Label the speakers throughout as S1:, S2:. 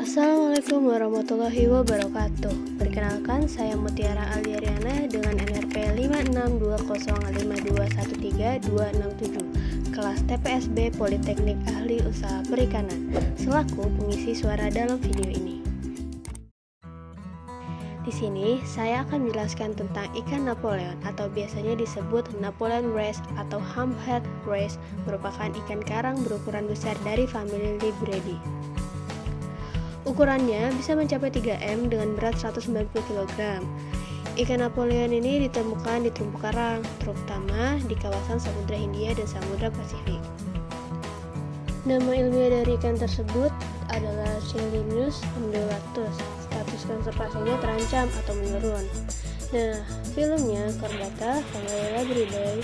S1: Assalamualaikum warahmatullahi wabarakatuh. Perkenalkan, saya Mutiara Aliariana dengan NRP 562013267 kelas TPSB Politeknik Ahli Usaha Perikanan, selaku pengisi suara dalam video ini. Di sini, saya akan menjelaskan tentang ikan Napoleon atau biasanya disebut Napoleon Wrasse atau Humphead Wrasse, merupakan ikan karang berukuran besar dari famili Libridae. Ukurannya bisa mencapai 3 m dengan berat 190 kg. Ikan Napoleon ini ditemukan di terumbu karang, terutama di kawasan Samudra Hindia dan Samudra Pasifik. Nama ilmiah dari ikan tersebut adalah Cheilenius undulatus. Status konservasinya terancam atau menurun. Nah, filmnya Chordata, famili Libridae,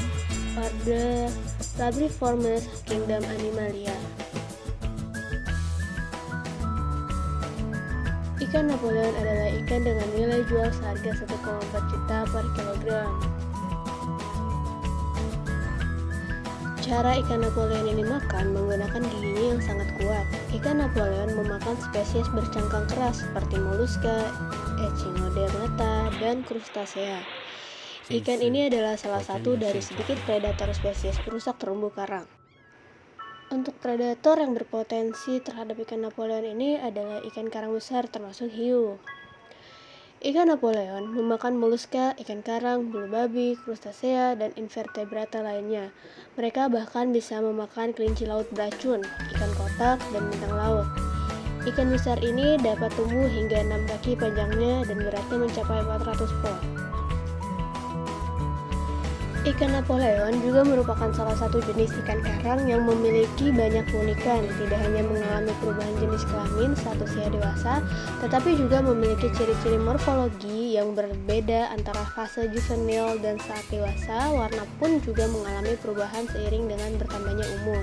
S1: Order Labriformes, Kingdom Animalia. Ikan Napoleon adalah ikan dengan nilai jual seharga 1,4 juta per kilogram. Cara ikan Napoleon ini makan menggunakan giginya yang sangat kuat. Ikan Napoleon memakan spesies bercangkang keras seperti moluska, echinodermata, dan krustasea. Ikan ini adalah salah satu dari sedikit predator spesies perusak terumbu karang. Untuk predator yang berpotensi terhadap ikan Napoleon ini adalah ikan karang besar termasuk hiu. Ikan Napoleon memakan moluska, ikan karang, bulu babi, krustasea, dan invertebrata lainnya. Mereka bahkan bisa memakan kelinci laut beracun, ikan kotak, dan bintang laut. Ikan besar ini dapat tumbuh hingga 6 kaki panjangnya dan beratnya mencapai 400 pon. Ikan Napoleon juga merupakan salah satu jenis ikan karang yang memiliki banyak keunikan. Tidak hanya mengalami perubahan jenis kelamin saat usia dewasa, tetapi juga memiliki ciri-ciri morfologi yang berbeda antara fase juvenil dan saat dewasa. Warna pun juga mengalami perubahan seiring dengan bertambahnya umur.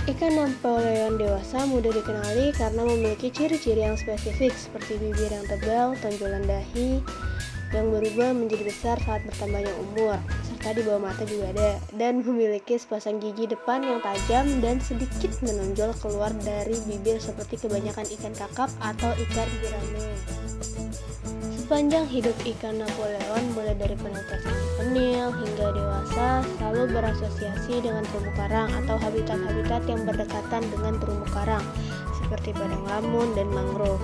S1: Ikan Napoleon dewasa mudah dikenali karena memiliki ciri-ciri yang spesifik seperti bibir yang tebal, tonjolan dahi yang berubah menjadi besar saat bertambahnya umur, serta di bawah mata juga ada, dan memiliki sepasang gigi depan yang tajam dan sedikit menonjol keluar dari bibir seperti kebanyakan ikan kakap atau ikan gurame. Sepanjang hidup ikan Napoleon, mulai dari penetasan penil hingga dewasa, selalu berasosiasi dengan terumbu karang atau habitat-habitat yang berdekatan dengan terumbu karang, seperti padang lamun dan mangrove.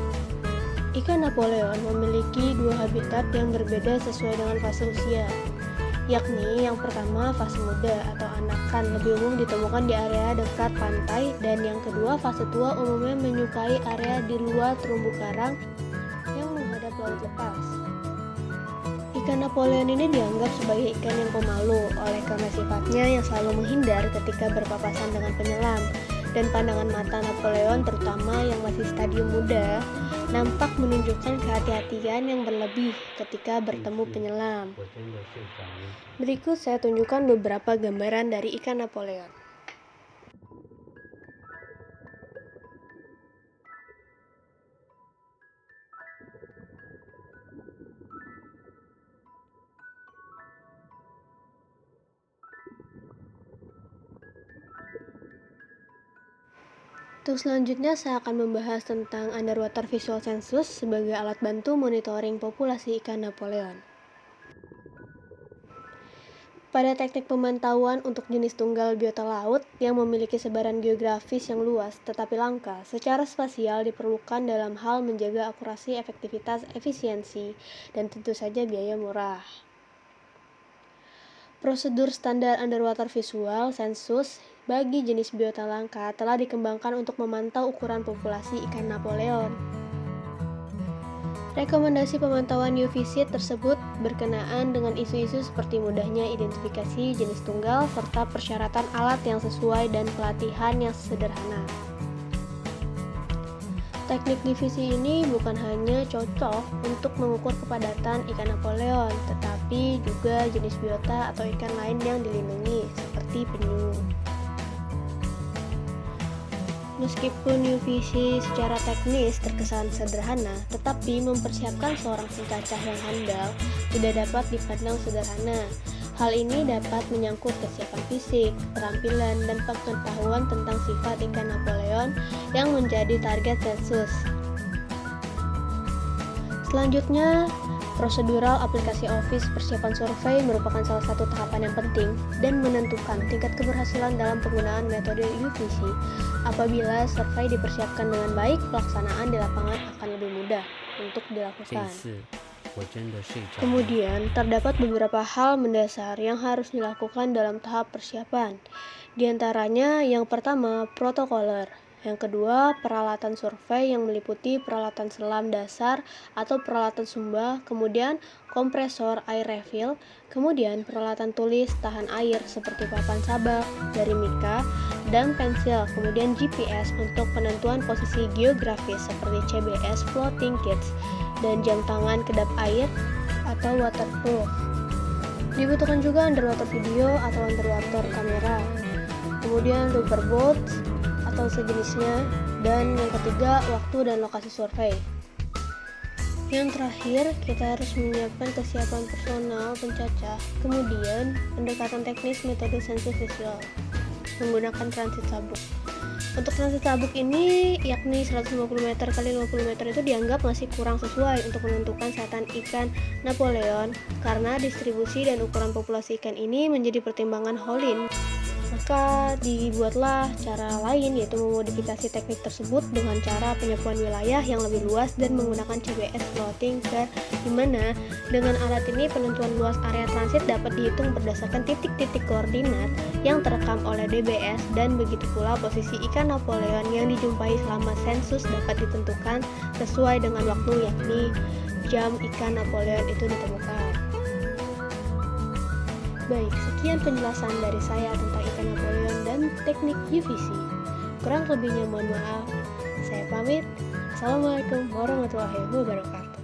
S1: Ikan Napoleon memiliki dua habitat yang berbeda sesuai dengan fase usia, yakni yang pertama fase muda atau anakan, lebih umum ditemukan di area dekat pantai, dan yang kedua fase tua, umumnya menyukai area di luar terumbu karang yang menghadap laut lepas. Ikan Napoleon ini dianggap sebagai ikan yang pemalu oleh karena sifatnya yang selalu menghindar ketika berpapasan dengan penyelam, dan pandangan mata Napoleon, terutama yang masih stadium muda, nampak menunjukkan kehati-hatian yang berlebih ketika bertemu penyelam. Berikut saya tunjukkan beberapa gambaran dari ikan Napoleon. Untuk selanjutnya, saya akan membahas tentang Underwater Visual Census sebagai alat bantu monitoring populasi ikan Napoleon. Pada teknik pemantauan untuk jenis tunggal biota laut yang memiliki sebaran geografis yang luas tetapi langka, secara spasial diperlukan dalam hal menjaga akurasi, efektivitas, efisiensi, dan tentu saja biaya murah. Prosedur standar Underwater Visual Census bagi jenis biota langka telah dikembangkan untuk memantau ukuran populasi ikan Napoleon. Rekomendasi pemantauan UV-SEED tersebut berkenaan dengan isu-isu seperti mudahnya identifikasi jenis tunggal serta persyaratan alat yang sesuai dan pelatihan yang sederhana. Teknik divisi ini bukan hanya cocok untuk mengukur kepadatan ikan Napoleon, tetapi juga jenis biota atau ikan lain yang dilindungi, seperti penyu. Meskipun UVC secara teknis terkesan sederhana, tetapi mempersiapkan seorang pencacah yang handal tidak dapat dipandang sederhana. Hal ini dapat menyangkut kesiapan fisik, keterampilan, dan pengetahuan tentang sifat ikan Napoleon yang menjadi target sensus. Selanjutnya, prosedural aplikasi Office persiapan survei merupakan salah satu tahapan yang penting dan menentukan tingkat keberhasilan dalam penggunaan metode UVC. Apabila survei dipersiapkan dengan baik, pelaksanaan di lapangan akan lebih mudah untuk dilakukan. Kemudian, terdapat beberapa hal mendasar yang harus dilakukan dalam tahap persiapan. Di antaranya, yang pertama, protokoler. Yang kedua, peralatan survei yang meliputi peralatan selam dasar atau peralatan sumba, kemudian kompresor air refill, kemudian peralatan tulis tahan air seperti papan sabak dari mika, dan pensil, kemudian GPS untuk penentuan posisi geografis seperti CBS floating kits, dan jam tangan kedap air atau waterproof. Dibutuhkan juga underwater video atau underwater kamera, kemudian rubber boats atau sejenisnya, dan yang ketiga, waktu dan lokasi survei. Yang terakhir, kita harus menyiapkan kesiapan personal pencacah, kemudian pendekatan teknis metode sensus visual menggunakan transit sabuk. Untuk transit sabuk ini, yakni 150 meter kali 50 meter itu dianggap masih kurang sesuai untuk menentukan setan ikan Napoleon karena distribusi dan ukuran populasi ikan ini menjadi pertimbangan Hollin. Maka dibuatlah cara lain, yaitu memodifikasi teknik tersebut dengan cara penyapuan wilayah yang lebih luas dan menggunakan CBS floating care, di mana dengan alat ini penentuan luas area transit dapat dihitung berdasarkan titik-titik koordinat yang terekam oleh DBS, dan begitu pula posisi ikan Napoleon yang dijumpai selama sensus dapat ditentukan sesuai dengan waktu, yakni jam ikan Napoleon itu ditemukan. Baik, sekian penjelasan dari saya tentang ikan Napoleon dan teknik UVC. Kurang lebihnya mohon maaf. Saya pamit. Assalamualaikum warahmatullahi wabarakatuh.